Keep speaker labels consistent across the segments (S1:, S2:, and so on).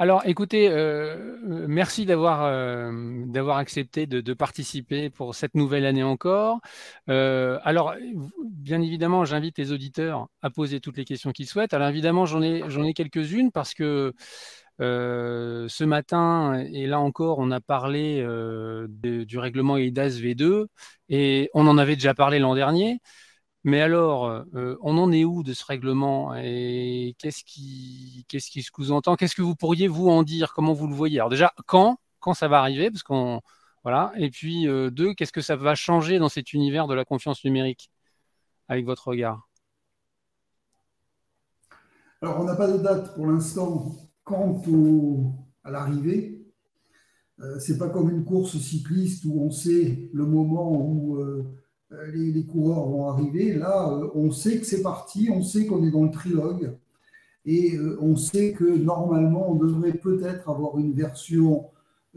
S1: Alors, écoutez, merci d'avoir accepté de participer pour cette nouvelle année encore. Alors, bien évidemment, j'invite les auditeurs à poser toutes les questions qu'ils souhaitent. Alors, évidemment, j'en ai quelques-unes parce que ce matin, et là encore, on a parlé du règlement eIDAS V2 et on en avait déjà parlé l'an dernier. Mais alors, on en est où de ce règlement et qu'est-ce qui se sous-entend? Qu'est-ce que vous pourriez vous en dire? Comment vous le voyez? Alors déjà, quand ça va arriver? Parce qu'on voilà. Et puis deux, qu'est-ce que ça va changer dans cet univers de la confiance numérique avec votre regard?
S2: Alors, on n'a pas de date pour l'instant quant à l'arrivée. C'est pas comme une course cycliste où on sait le moment où les coureurs vont arriver. Là, on sait que c'est parti, on sait qu'on est dans le trilogue et on sait que normalement, on devrait peut-être avoir une version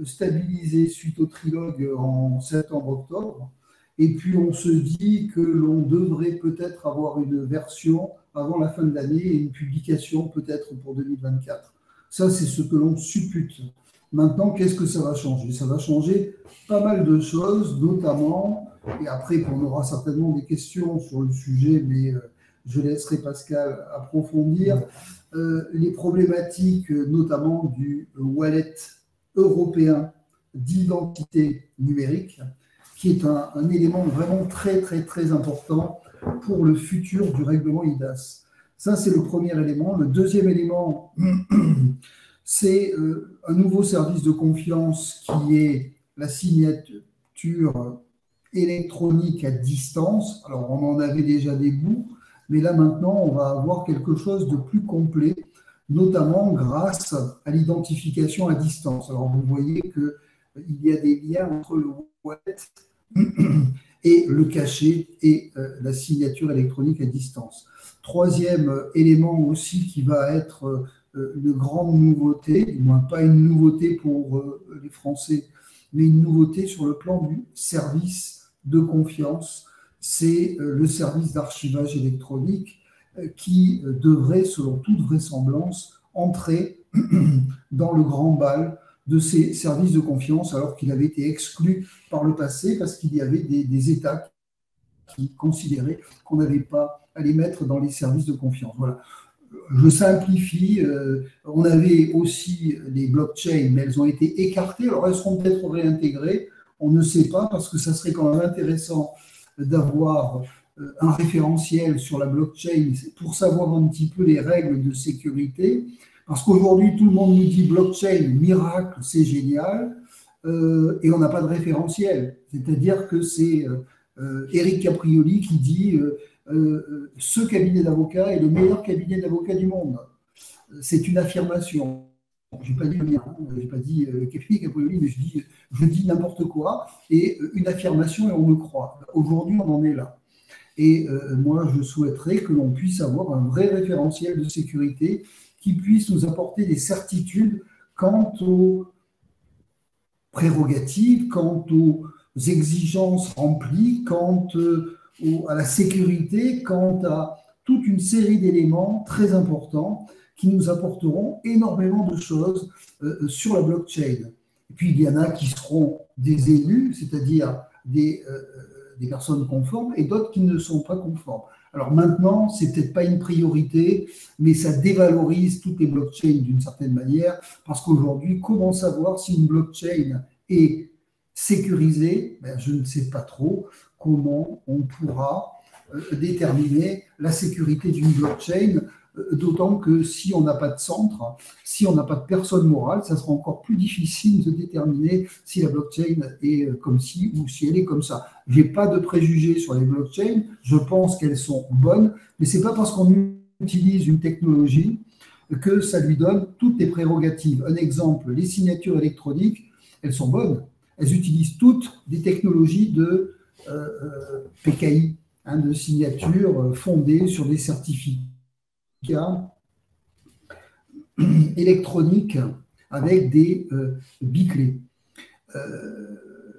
S2: stabilisée suite au trilogue en septembre-octobre. Et puis, on se dit que l'on devrait peut-être avoir une version avant la fin de l'année et une publication peut-être pour 2024. Ça, c'est ce que l'on suppute. Maintenant, qu'est-ce que ça va changer? Ça va changer pas mal de choses, notamment, et après, on aura certainement des questions sur le sujet, mais je laisserai Pascal approfondir, les problématiques, notamment du wallet européen d'identité numérique, qui est un élément vraiment très, très, très important pour le futur du règlement eIDAS. Ça, c'est le premier élément. Le deuxième élément, c'est un nouveau service de confiance qui est la signature électronique à distance. Alors, on en avait déjà des bouts, mais là, maintenant, on va avoir quelque chose de plus complet, notamment grâce à l'identification à distance. Alors, vous voyez qu'il y a des liens entre le wallet et le cachet et la signature électronique à distance. Troisième élément aussi qui va être une grande nouveauté, du moins pas une nouveauté pour les Français, mais une nouveauté sur le plan du service de confiance, c'est le service d'archivage électronique qui devrait, selon toute vraisemblance, entrer dans le grand bal de ces services de confiance, alors qu'il avait été exclu par le passé parce qu'il y avait des États qui considéraient qu'on n'avait pas à les mettre dans les services de confiance. Voilà. Je simplifie. On avait aussi les blockchains, mais elles ont été écartées. Alors, elles seront peut-être réintégrées. On ne sait pas, parce que ça serait quand même intéressant d'avoir un référentiel sur la blockchain pour savoir un petit peu les règles de sécurité. Parce qu'aujourd'hui, tout le monde nous dit blockchain, miracle, c'est génial, et on n'a pas de référentiel. C'est-à-dire que c'est Eric Caprioli qui dit ce cabinet d'avocats est le meilleur cabinet d'avocats du monde. C'est une affirmation. Je n'ai pas dit le mien, je n'ai pas dit Caprioli, mais je dis n'importe quoi, et une affirmation et on me croit. Aujourd'hui, on en est là. Et moi, je souhaiterais que l'on puisse avoir un vrai référentiel de sécurité qui puisse nous apporter des certitudes quant aux prérogatives, quant aux exigences remplies, quant à la sécurité, quant à toute une série d'éléments très importants qui nous apporteront énormément de choses sur la blockchain. Et puis, il y en a qui seront des élus, c'est-à-dire des personnes conformes, et d'autres qui ne sont pas conformes. Alors maintenant, c'est peut-être pas une priorité, mais ça dévalorise toutes les blockchains d'une certaine manière, parce qu'aujourd'hui, comment savoir si une blockchain est sécurisée? Ben, je ne sais pas trop comment on pourra déterminer la sécurité d'une blockchain, d'autant que si on n'a pas de centre, si on n'a pas de personne morale, ça sera encore plus difficile de déterminer si la blockchain est comme ci ou si elle est comme ça. Je n'ai pas de préjugés sur les blockchains, je pense qu'elles sont bonnes, mais ce n'est pas parce qu'on utilise une technologie que ça lui donne toutes les prérogatives. Un exemple, les signatures électroniques, elles sont bonnes. Elles utilisent toutes des technologies de PKI, de signature fondées sur des certificats électroniques avec des biclés.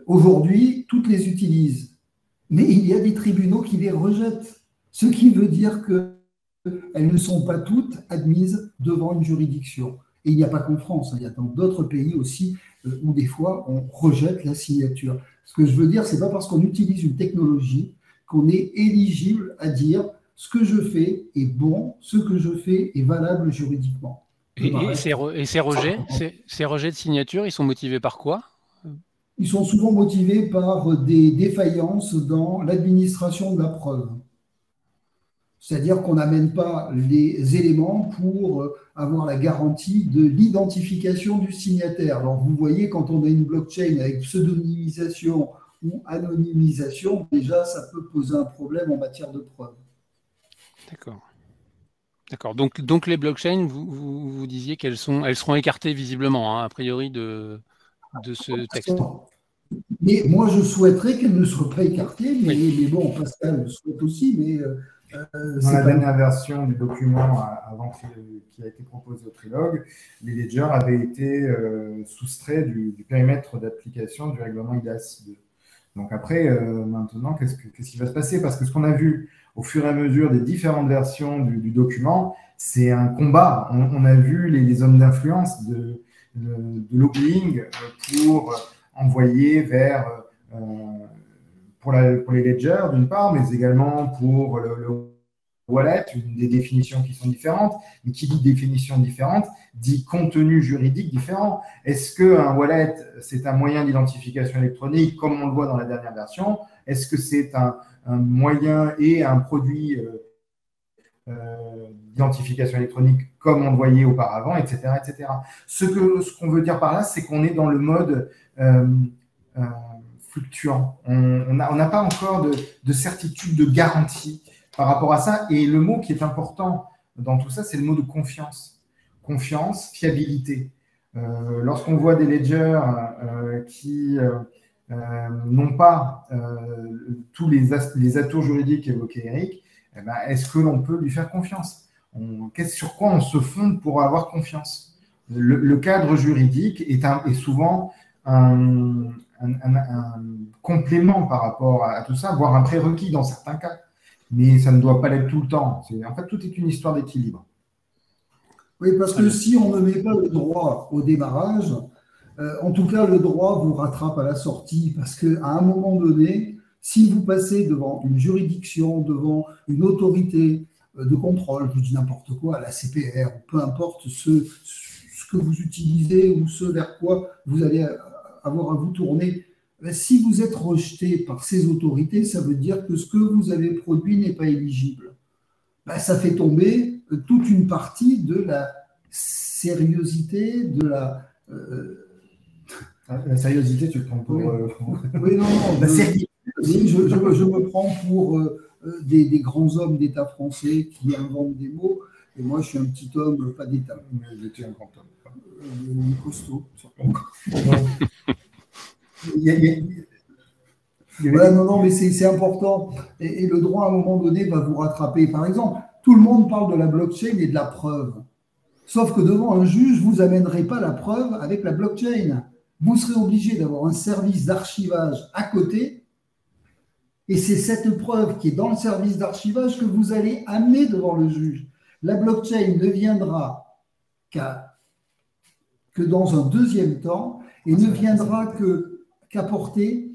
S2: Aujourd'hui, toutes les utilisent, mais il y a des tribunaux qui les rejettent, ce qui veut dire qu'elles ne sont pas toutes admises devant une juridiction. Et il n'y a pas qu'en France, il y a dans d'autres pays aussi où des fois on rejette la signature. Ce que je veux dire, c'est pas parce qu'on utilise une technologie qu'on est éligible à dire ce que je fais est bon, ce que je fais est valable juridiquement.
S1: Et ces rejets de signature, ils sont motivés par quoi?
S2: Ils sont souvent motivés par des défaillances dans l'administration de la preuve. C'est-à-dire qu'on n'amène pas les éléments pour avoir la garantie de l'identification du signataire. Alors vous voyez, quand on a une blockchain avec pseudonymisation ou anonymisation, déjà ça peut poser un problème en matière de preuve.
S1: D'accord. D'accord. Donc les blockchains, vous disiez elles seront écartées visiblement, hein, a priori, de ce texte.
S2: Mais moi, je souhaiterais qu'elles ne soient pas écartées, mais bon, Pascal le souhaite aussi, mais
S3: dans la dernière version du document avant qui a été proposé au trilogue, les ledgers avaient été soustraits du périmètre d'application du règlement IDAS 2. Donc après, maintenant, qu'est-ce qui va se passer? Parce que ce qu'on a vu au fur et à mesure des différentes versions du document, c'est un combat. On a vu les zones d'influence de lobbying pour envoyer vers pour les ledgers d'une part, mais également pour le wallet, des définitions qui sont différentes. Mais qui dit définition différente dit contenu juridique différent. Est-ce qu'un wallet, c'est un moyen d'identification électronique comme on le voit dans la dernière version? Est-ce que c'est un moyen et un produit d'identification électronique comme on le voyait auparavant, etc. etc. Ce qu'on veut dire par là, c'est qu'on est dans le mode fluctuant. On n'a pas encore de certitude, de garantie par rapport à ça. Et le mot qui est important dans tout ça, c'est le mot de confiance. Confiance, fiabilité. Lorsqu'on voit des ledgers qui n'ont pas tous les atours juridiques évoqués, Eric, eh ben, est-ce que l'on peut lui faire confiance? Sur quoi on se fonde pour avoir confiance? Le cadre juridique est souvent un complément par rapport à tout ça, voire un prérequis dans certains cas. Mais ça ne doit pas l'être tout le temps. En fait, tout est une histoire d'équilibre.
S2: Oui, parce que si on ne met pas le droit au démarrage, en tout cas, le droit vous rattrape à la sortie, parce qu'à un moment donné, si vous passez devant une juridiction, devant une autorité de contrôle, je dis n'importe quoi, la CPR, peu importe ce que vous utilisez ou ce vers quoi vous allez avoir à vous tourner, si vous êtes rejeté par ces autorités, ça veut dire que ce que vous avez produit n'est pas éligible. Ça fait tomber toute une partie de la sérieuxité, de la...
S3: La sérieuxité, tu le prends pour...
S2: Oui, non. La sérieuxité, je me prends pour des grands hommes d'État français qui inventent des mots, et moi, je suis un petit homme, pas d'État.
S3: Mais tu es un grand homme.
S2: Costaud, surtout. Voilà, non, mais c'est important. Et le droit, à un moment donné, va vous rattraper. Par exemple, tout le monde parle de la blockchain et de la preuve. Sauf que devant un juge, vous n'amènerez pas la preuve avec la blockchain. Vous serez obligé d'avoir un service d'archivage à côté. Et c'est cette preuve qui est dans le service d'archivage que vous allez amener devant le juge. La blockchain ne viendra que dans un deuxième temps et ne viendra qu'apporter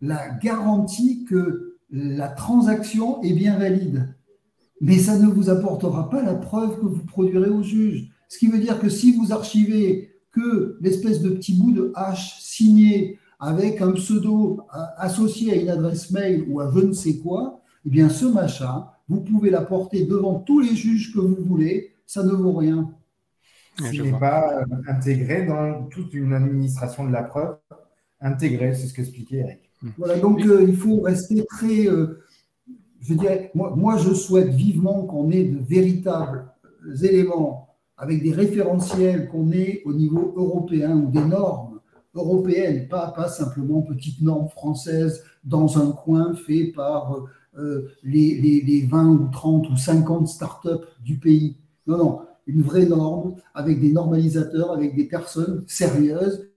S2: la garantie que la transaction est bien valide. Mais ça ne vous apportera pas la preuve que vous produirez au juge. Ce qui veut dire que si vous archivez que l'espèce de petit bout de hash signé avec un pseudo associé à une adresse mail ou à je ne sais quoi, eh bien ce machin, vous pouvez l'apporter devant tous les juges que vous voulez, ça ne vaut rien.
S3: Ce n'est pas intégré dans toute une administration de la preuve, intégré, c'est ce qu'expliquait Eric.
S2: Voilà, donc il faut rester très... je dirais, moi, je souhaite vivement qu'on ait de véritables éléments avec des référentiels, qu'on ait au niveau européen ou des normes européennes, pas simplement petites normes françaises dans un coin fait par les 20 ou 30 ou 50 startups du pays. Non, une vraie norme avec des normalisateurs, avec des personnes sérieuses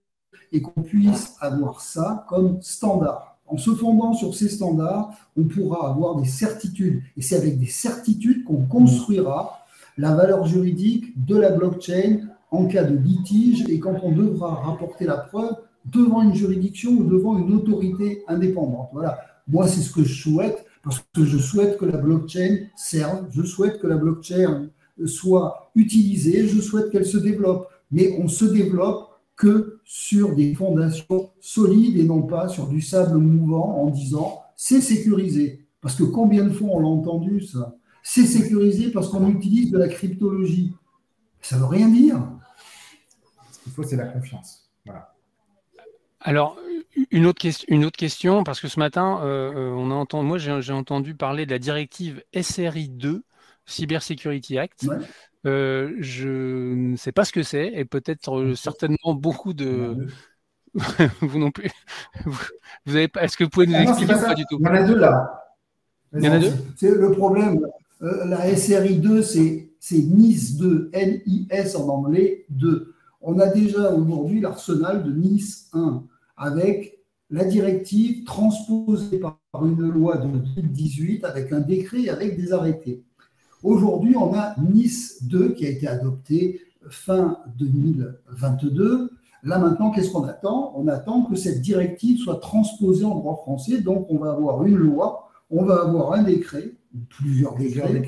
S2: et qu'on puisse avoir ça comme standard. En se fondant sur ces standards, on pourra avoir des certitudes. Et c'est avec des certitudes qu'on construira la valeur juridique de la blockchain en cas de litige et quand on devra rapporter la preuve devant une juridiction ou devant une autorité indépendante. Voilà. Moi, c'est ce que je souhaite, parce que je souhaite que la blockchain serve, je souhaite que la blockchain soit utilisée, je souhaite qu'elle se développe. Mais on se développe que sur des fondations solides et non pas sur du sable mouvant en disant c'est sécurisé. Parce que combien de fois on l'a entendu ça? C'est sécurisé parce qu'on utilise de la cryptologie. Ça ne veut rien dire.
S3: Ce qu'il faut, c'est la confiance. Voilà.
S1: Alors, une autre question, parce que ce matin, moi j'ai entendu parler de la directive SRI 2, Cyber Security Act. Ouais. Je ne sais pas ce que c'est, et peut-être certainement beaucoup de... vous non plus. Vous avez pas... Est-ce que vous pouvez nous expliquer ou pas du tout?
S3: Il y en a deux là.
S1: Il y en a deux?
S2: C'est le problème. La SRI 2, c'est NIS 2, NIS en anglais 2. On a déjà aujourd'hui l'arsenal de NIS 1 avec la directive transposée par une loi de 2018 avec un décret et avec des arrêtés. Aujourd'hui, on a NIS 2 qui a été adopté fin 2022. Là maintenant, qu'est-ce qu'on attend? On attend que cette directive soit transposée en droit français. Donc, on va avoir une loi, on va avoir un décret, plusieurs décrets,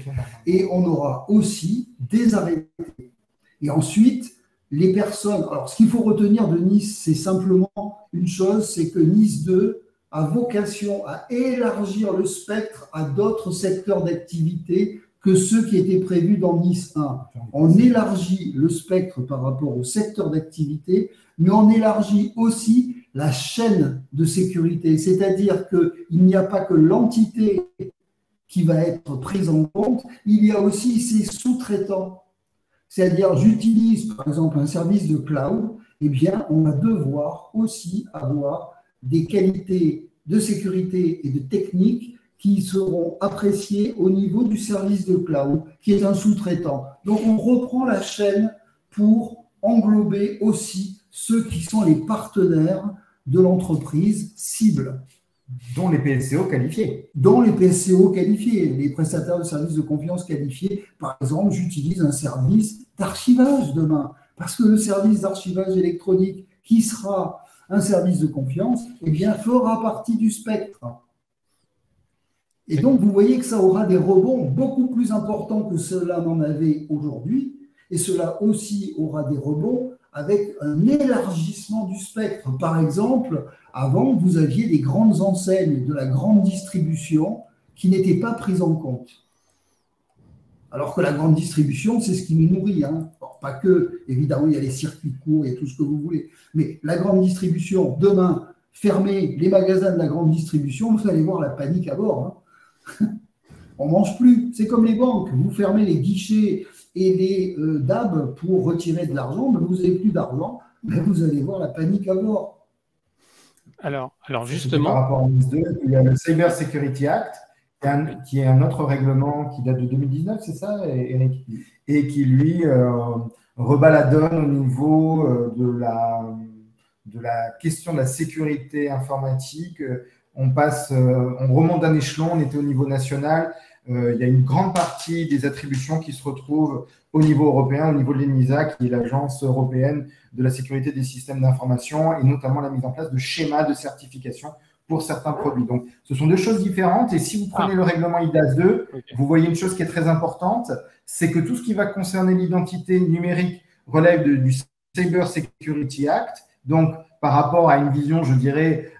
S2: et on aura aussi des arrêtés. Et ensuite, les personnes... Alors, ce qu'il faut retenir de NIS, c'est simplement une chose, c'est que NIS 2 a vocation à élargir le spectre à d'autres secteurs d'activité que ceux qui étaient prévus dans NIS 1. On élargit le spectre par rapport au secteur d'activité, mais on élargit aussi la chaîne de sécurité. C'est-à-dire qu'il n'y a pas que l'entité qui va être prise en compte, il y a aussi ses sous-traitants. C'est-à-dire, j'utilise par exemple un service de cloud, eh bien, on va devoir aussi avoir des qualités de sécurité et de technique qui seront appréciés au niveau du service de cloud, qui est un sous-traitant. Donc, on reprend la chaîne pour englober aussi ceux qui sont les partenaires de l'entreprise cible.
S3: Dont les PSCO qualifiés.
S2: Dont les PSCO qualifiés, les prestataires de services de confiance qualifiés. Par exemple, j'utilise un service d'archivage demain, parce que le service d'archivage électronique, qui sera un service de confiance, eh bien, fera partie du spectre. Et donc, vous voyez que ça aura des rebonds beaucoup plus importants que cela n'en avait aujourd'hui. Et cela aussi aura des rebonds avec un élargissement du spectre. Par exemple, avant, vous aviez des grandes enseignes de la grande distribution qui n'étaient pas prises en compte. Alors que la grande distribution, c'est ce qui nous nourrit. Hein. Alors, pas que, évidemment, il y a les circuits courts, il y a tout ce que vous voulez. Mais la grande distribution, demain, fermer les magasins de la grande distribution, vous allez voir la panique à bord. Hein. On ne mange plus. C'est comme les banques. Vous fermez les guichets et les DAB pour retirer de l'argent, mais vous n'avez plus d'argent, mais vous allez voir la panique à bord.
S1: Alors justement...
S3: Par rapport à NIS 2, il y a le Cyber Security Act, qui est un autre règlement qui date de 2019, c'est ça, Eric? Et qui, lui, rebat la donne au niveau de la question de la sécurité informatique. On remonte d'un échelon, on était au niveau national. Il y a une grande partie des attributions qui se retrouvent au niveau européen, au niveau de l'ENISA, qui est l'Agence européenne de la sécurité des systèmes d'information, et notamment la mise en place de schémas de certification pour certains produits. Donc, ce sont deux choses différentes. Et si vous prenez le règlement IDAS 2, vous voyez une chose qui est très importante, c'est que tout ce qui va concerner l'identité numérique relève du Cyber Security Act. Donc, par rapport à une vision, je dirais,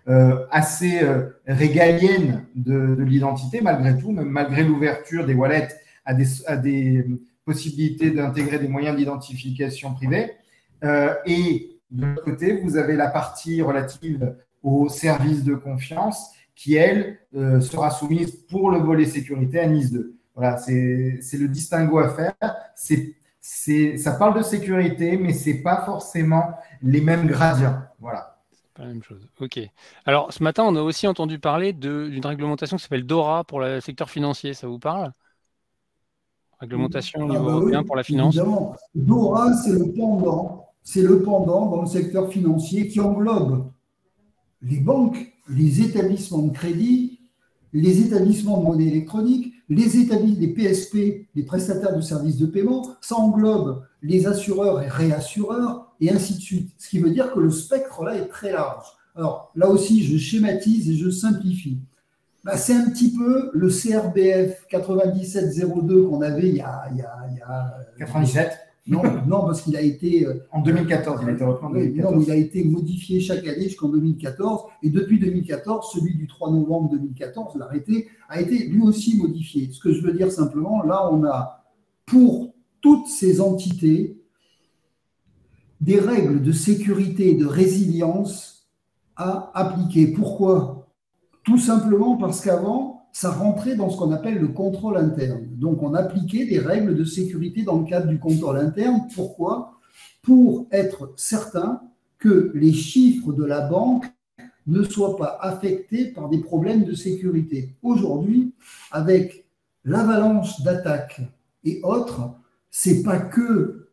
S3: assez régalienne de l'identité, malgré tout, même malgré l'ouverture des wallets à des possibilités d'intégrer des moyens d'identification privés. Et de l'autre côté, vous avez la partie relative aux services de confiance qui, elle, sera soumise pour le volet sécurité à NIS 2. Voilà, c'est le distinguo à faire. Ça parle de sécurité, mais ce n'est pas forcément les mêmes gradients. Voilà.
S1: C'est pas la même chose. OK. Alors, ce matin, on a aussi entendu parler d'une réglementation qui s'appelle DORA pour le secteur financier. Ça vous parle? Réglementation au niveau européen pour la finance.
S2: Évidemment. DORA, c'est le pendant. C'est le pendant dans le secteur financier qui englobe les banques, les établissements de crédit, les établissements de monnaie électronique, les PSP, les prestataires de services de paiement, ça englobe les assureurs et réassureurs, et ainsi de suite. Ce qui veut dire que le spectre là est très large. Alors là aussi, je schématise et je simplifie. Bah, c'est un petit peu le CRBF 9702 qu'on avait il y a
S3: 97.
S2: Non, parce qu'il a été…
S3: En 2014, il a été repris en 2014.
S2: Non, il a été modifié chaque année jusqu'en 2014. Et depuis 2014, celui du 3 novembre 2014, l'arrêté, a été lui aussi modifié. Ce que je veux dire simplement, là, on a pour toutes ces entités des règles de sécurité et de résilience à appliquer. Pourquoi ? Tout simplement parce qu'avant, ça rentrait dans ce qu'on appelle le contrôle interne. Donc, on appliquait des règles de sécurité dans le cadre du contrôle interne. Pourquoi ? Pour être certain que les chiffres de la banque ne soient pas affectés par des problèmes de sécurité. Aujourd'hui, avec l'avalanche d'attaques et autres, c'est pas que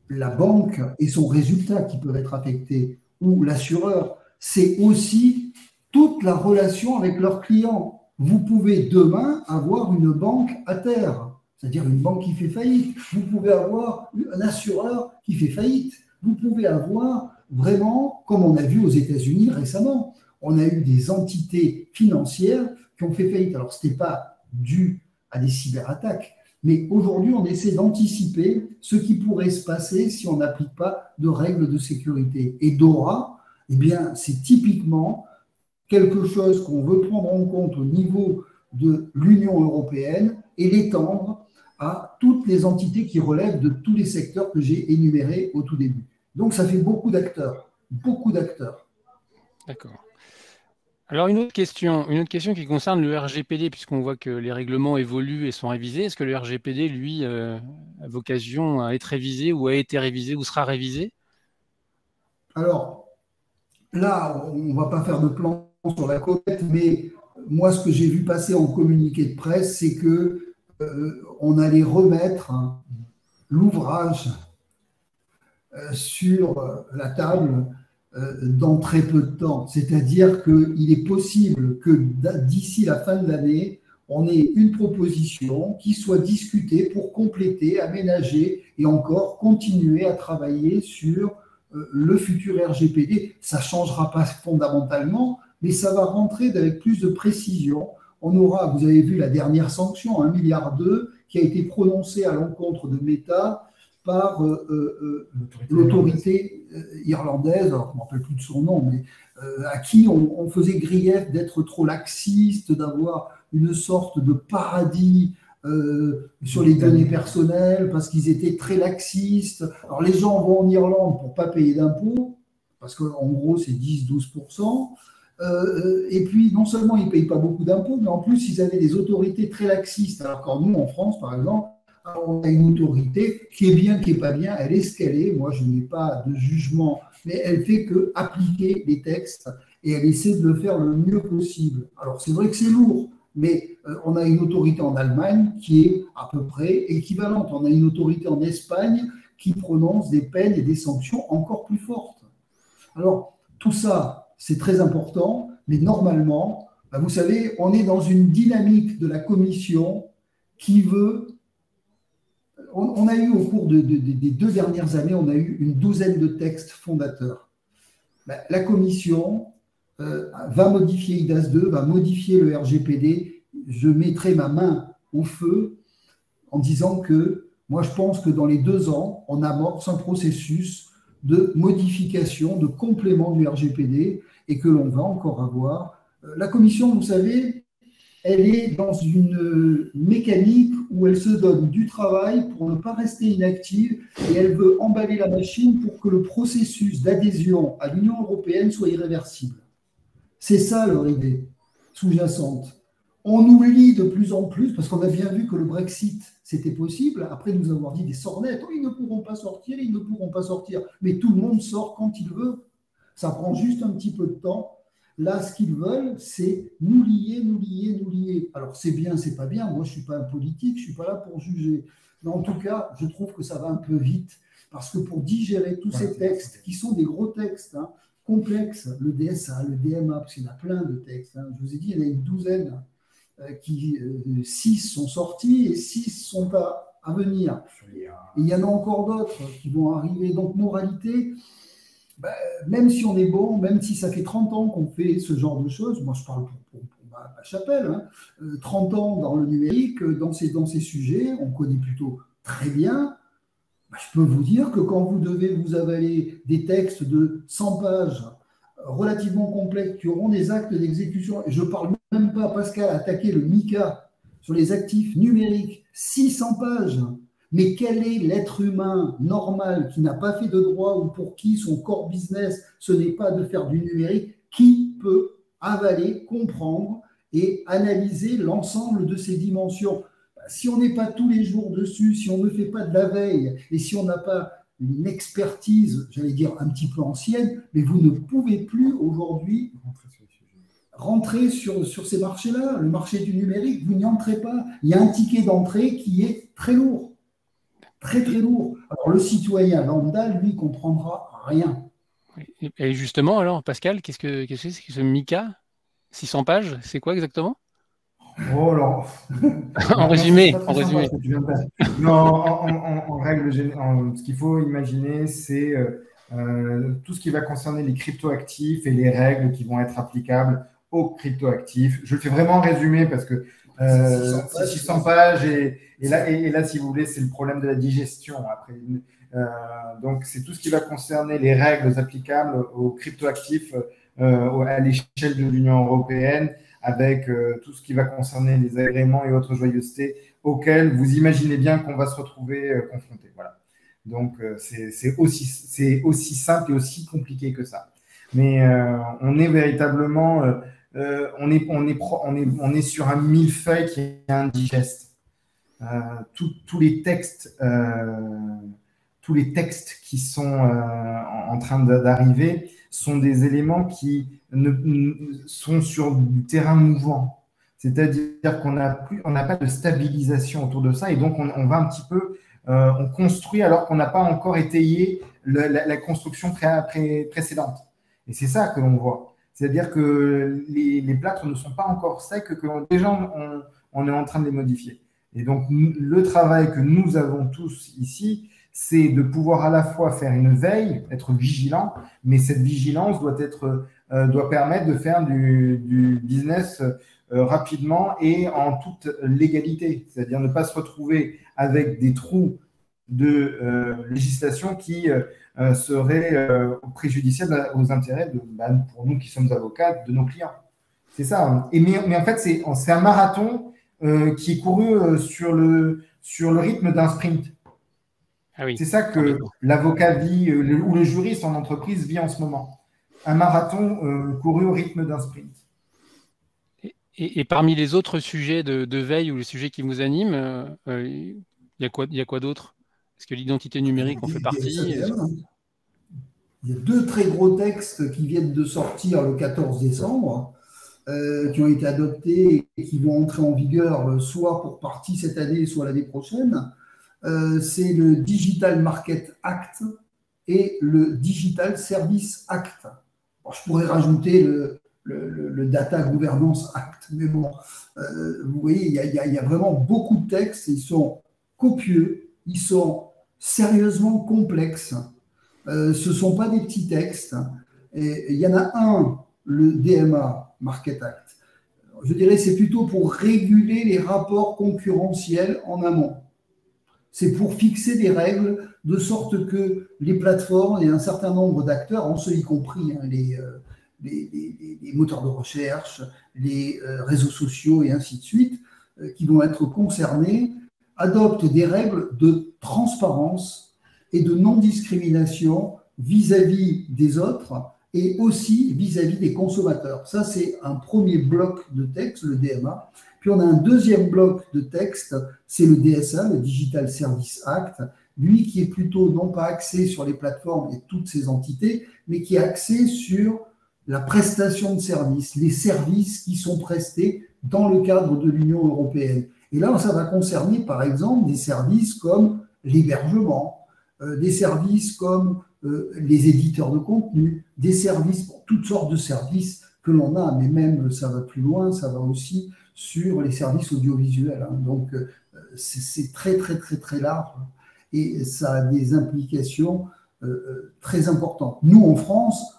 S2: la banque et son résultat qui peuvent être affectés, ou l'assureur, c'est aussi toute la relation avec leurs clients. Vous pouvez demain avoir une banque à terre, c'est-à-dire une banque qui fait faillite. Vous pouvez avoir un assureur qui fait faillite. Vous pouvez avoir vraiment, comme on a vu aux États-Unis récemment, on a eu des entités financières qui ont fait faillite. Alors, ce n'était pas dû à des cyberattaques, mais aujourd'hui, on essaie d'anticiper ce qui pourrait se passer si on n'applique pas de règles de sécurité. Et DORA, eh bien, c'est typiquement quelque chose qu'on veut prendre en compte au niveau de l'Union européenne et l'étendre à toutes les entités qui relèvent de tous les secteurs que j'ai énumérés au tout début. Donc, ça fait beaucoup d'acteurs, beaucoup d'acteurs.
S1: D'accord. Alors, une autre question qui concerne le RGPD, puisqu'on voit que les règlements évoluent et sont révisés. Est-ce que le RGPD, lui, a vocation à être révisé ou a été révisé ou sera révisé?
S2: Alors, là, on ne va pas faire de plan sur la comète, mais moi, ce que j'ai vu passer en communiqué de presse, c'est que on allait remettre l'ouvrage sur la table dans très peu de temps. C'est-à-dire qu'il est possible que d'ici la fin de l'année, on ait une proposition qui soit discutée pour compléter, aménager et encore continuer à travailler sur le futur RGPD. Ça ne changera pas fondamentalement, mais ça va rentrer avec plus de précision. On aura, vous avez vu la dernière sanction, 1,2 milliard qui a été prononcée à l'encontre de Meta par l'autorité irlandaise, alors je ne me rappelle plus de son nom, mais à qui on faisait grief d'être trop laxiste, d'avoir une sorte de paradis sur les données personnelles, parce qu'ils étaient très laxistes. Alors les gens vont en Irlande pour ne pas payer d'impôts, parce qu'en gros c'est 10-12%. Et puis non seulement ils ne payent pas beaucoup d'impôts, mais en plus ils avaient des autorités très laxistes. Alors quand nous en France par exemple, on a une autorité qui est bien, qui n'est pas bien, elle est ce qu'elle est. Moi je n'ai pas de jugement, mais elle fait que appliquer les textes et elle essaie de le faire le mieux possible. Alors c'est vrai que c'est lourd, mais on a une autorité en Allemagne qui est à peu près équivalente. On a une autorité en Espagne qui prononce des peines et des sanctions encore plus fortes. Alors tout ça, c'est très important, mais normalement, vous savez, on est dans une dynamique de la Commission qui veut… On a eu au cours des 2 dernières années, on a eu une douzaine de textes fondateurs. La Commission va modifier IDAS 2, va modifier le RGPD. Je mettrai ma main au feu en disant que moi, je pense que dans les 2 ans, on amorce un processus de modification, de complément du RGPD et que l'on va encore avoir. La Commission, vous savez, elle est dans une mécanique où elle se donne du travail pour ne pas rester inactive et elle veut emballer la machine pour que le processus d'adhésion à l'Union européenne soit irréversible. C'est ça leur idée sous-jacente. On nous lie de plus en plus, parce qu'on a bien vu que le Brexit, c'était possible, après nous avoir dit des sornettes, oh, ils ne pourront pas sortir, ils ne pourront pas sortir. Mais tout le monde sort quand il veut. Ça prend juste un petit peu de temps. Là, ce qu'ils veulent, c'est nous lier, nous lier, nous lier. Alors, c'est bien, c'est pas bien. Moi, je ne suis pas un politique, je ne suis pas là pour juger. Mais en tout cas, je trouve que ça va un peu vite. Parce que pour digérer tous ces textes, qui sont des gros textes, complexes, le DSA, le DMA, parce qu'il y en a plein de textes. Je vous ai dit, il y en a une douzaine. 6 sont sortis et 6 sont à venir. Et il y en a encore d'autres qui vont arriver. Donc, moralité, même si on est bon, même si ça fait 30 ans qu'on fait ce genre de choses, moi je parle pour ma chapelle, 30 ans dans le numérique, dans ces sujets, on connaît plutôt très bien. Je peux vous dire que quand vous devez vous avaler des textes de 100 pages relativement complexes qui auront des actes d'exécution, et je ne parle même pas, Pascal, attaquer le MiCA sur les actifs numériques, 600 pages. Mais quel est l'être humain normal qui n'a pas fait de droit ou pour qui son core business, ce n'est pas de faire du numérique, qui peut avaler, comprendre et analyser l'ensemble de ces dimensions? Si on n'est pas tous les jours dessus, si on ne fait pas de la veille et si on n'a pas une expertise, j'allais dire un petit peu ancienne, mais vous ne pouvez plus aujourd'hui rentrer sur ces marchés-là. Le marché du numérique, vous n'y entrez pas. Il y a un ticket d'entrée qui est très lourd. Très, très lourd. Alors, le citoyen lambda, lui, comprendra rien.
S1: Et justement, alors, Pascal, qu'est-ce que c'est que ce MiCA 600 pages, c'est quoi exactement?
S3: Oh, alors.
S1: En résumé.
S3: Non, en règle générale, ce qu'il faut imaginer, c'est tout ce qui va concerner les cryptoactifs et les règles qui vont être applicables aux cryptoactifs. Je le fais vraiment en résumé parce que c'est 600 pages et là, si vous voulez, c'est le problème de la digestion après. Donc, c'est tout ce qui va concerner les règles applicables aux cryptoactifs à l'échelle de l'Union européenne, avec tout ce qui va concerner les agréments et autres joyeusetés auxquelles vous imaginez bien qu'on va se retrouver confronté. Voilà. Donc, c'est aussi simple et aussi compliqué que ça. Mais on est véritablement, on est sur un millefeuille qui est indigeste. Tous les textes qui sont en train d'arriver sont des éléments qui sont sur du terrain mouvant. C'est-à-dire qu'on n'a pas de stabilisation autour de ça et donc on va un petit peu, on construit alors qu'on n'a pas encore étayé la construction précédente. Et c'est ça que l'on voit. C'est-à-dire que les plâtres ne sont pas encore secs, que déjà on est en train de les modifier. Et donc le travail que nous avons tous ici, c'est de pouvoir à la fois faire une veille, être vigilant, mais cette vigilance doit permettre de faire du business rapidement et en toute légalité, c'est-à-dire ne pas se retrouver avec des trous de législation qui seraient préjudiciables aux intérêts pour nous qui sommes avocats, de nos clients. C'est ça. Mais en fait, c'est un marathon qui est couru sur le rythme d'un sprint.
S1: Ah oui.
S3: C'est ça que l'avocat vit, ou le juriste en entreprise vit en ce moment. Un marathon couru au rythme d'un sprint.
S1: Et parmi les autres sujets de veille ou les sujets qui vous animent, il y a quoi d'autre? Est-ce que l'identité numérique en fait partie?
S2: Il y a 2 très gros textes qui viennent de sortir le 14 décembre, qui ont été adoptés et qui vont entrer en vigueur soit pour partie cette année, soit l'année prochaine. C'est le Digital Market Act et le Digital Service Act. Alors, je pourrais rajouter le Data Governance Act, mais bon, vous voyez, il y a vraiment beaucoup de textes, ils sont copieux, ils sont sérieusement complexes, ce ne sont pas des petits textes, et il y en a un, le DMA Market Act, je dirais c'est plutôt pour réguler les rapports concurrentiels en amont. C'est pour fixer des règles de sorte que les plateformes et un certain nombre d'acteurs, en ce y compris les moteurs de recherche, les réseaux sociaux et ainsi de suite, qui vont être concernés, adoptent des règles de transparence et de non-discrimination vis-à-vis des autres et aussi vis-à-vis des consommateurs. Ça, c'est un premier bloc de texte, le DMA. Puis on a un deuxième bloc de texte, c'est le DSA, le Digital Service Act, lui qui est plutôt non pas axé sur les plateformes et toutes ces entités, mais qui est axé sur la prestation de services, les services qui sont prestés dans le cadre de l'Union européenne. Et là, ça va concerner par exemple des services comme l'hébergement, des services comme les éditeurs de contenu, des services, toutes sortes de services que l'on a, mais même ça va plus loin, ça va aussi sur les services audiovisuels. Hein. Donc, c'est très, très, très, très large et ça a des implications très importantes. Nous, en France,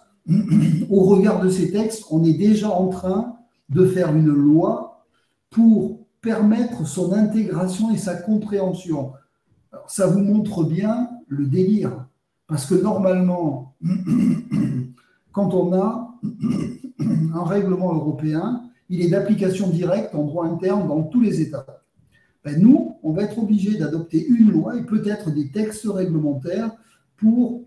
S2: au regard de ces textes, on est déjà en train de faire une loi pour permettre son intégration et sa compréhension. Alors, ça vous montre bien le délire, parce que normalement, quand on a un règlement européen, il est d'application directe en droit interne dans tous les États. Ben nous, on va être obligé d'adopter une loi et peut-être des textes réglementaires pour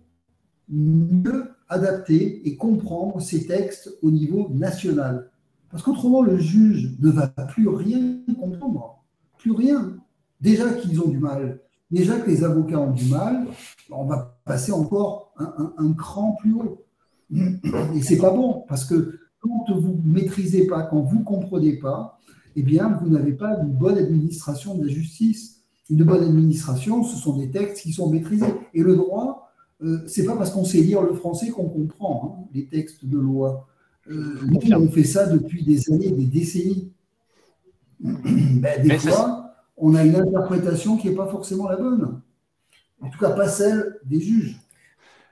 S2: mieux adapter et comprendre ces textes au niveau national. Parce qu'autrement, le juge ne va plus rien comprendre. Plus rien. Déjà qu'ils ont du mal, déjà que les avocats ont du mal, on va passer encore un cran plus haut. Et c'est pas bon, parce que quand vous ne maîtrisez pas, quand vous ne comprenez pas, eh bien, vous n'avez pas une bonne administration de la justice. Une bonne administration, ce sont des textes qui sont maîtrisés. Et le droit, c'est pas parce qu'on sait lire le français qu'on comprend les textes de loi. Nous, on fait ça depuis des années, des décennies. Des fois, on a une interprétation qui n'est pas forcément la bonne. En tout cas, pas celle des juges.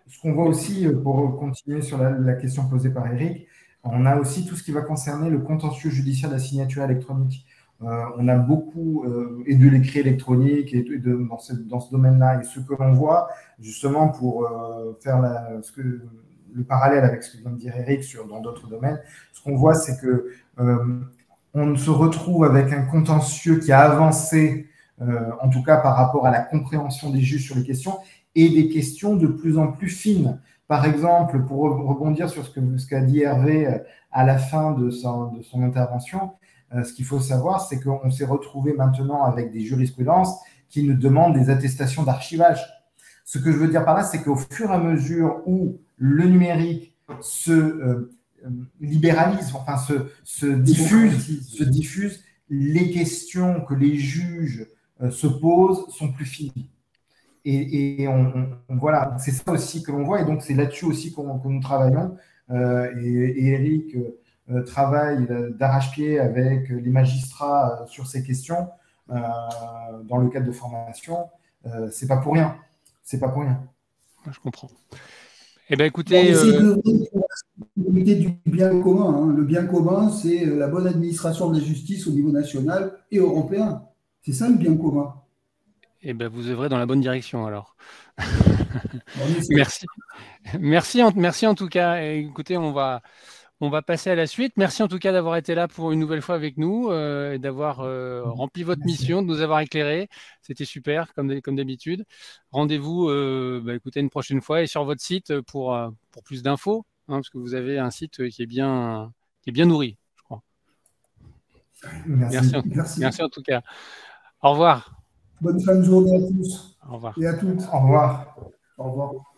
S3: Ce qu'on voit aussi, pour continuer sur la question posée par Eric, on a aussi tout ce qui va concerner le contentieux judiciaire de la signature électronique. On a beaucoup, et de l'écrit électronique, et dans ce domaine-là, et ce que l'on voit, justement, pour faire le parallèle avec ce que vient de dire Eric dans d'autres domaines, ce qu'on voit, c'est que on se retrouve avec un contentieux qui a avancé, en tout cas par rapport à la compréhension des juges sur les questions, et des questions de plus en plus fines. Par exemple, pour rebondir sur ce qu'a dit Hervé à la fin de son intervention, ce qu'il faut savoir, c'est qu'on s'est retrouvé maintenant avec des jurisprudences qui nous demandent des attestations d'archivage. Ce que je veux dire par là, c'est qu'au fur et à mesure où le numérique se libéralise, enfin se diffuse, les questions que les juges se posent sont plus fines. Et voilà, c'est ça aussi que l'on voit, et donc c'est là-dessus aussi que nous travaillons. Et Eric travaille d'arrache-pied avec les magistrats sur ces questions dans le cadre de formation. C'est pas pour rien. C'est pas pour rien.
S1: Je comprends. Eh bien, écoutez.
S2: L'unité du bien commun. Hein. Le bien commun, c'est la bonne administration de la justice au niveau national et européen. C'est ça le bien commun.
S1: Eh bien, vous œuvrez dans la bonne direction alors.
S2: Merci.
S1: Merci en tout cas. Et écoutez, on va passer à la suite. Merci en tout cas d'avoir été là pour une nouvelle fois avec nous et d'avoir rempli votre mission, de nous avoir éclairés. C'était super, comme d'habitude. Rendez-vous écoutez, une prochaine fois et sur votre site pour plus d'infos, parce que vous avez un site qui est bien nourri, je crois. Merci en tout cas. Au revoir.
S2: Bonne fin de journée à tous.
S1: Au revoir.
S2: Et à toutes.
S3: Au revoir.
S2: Au revoir.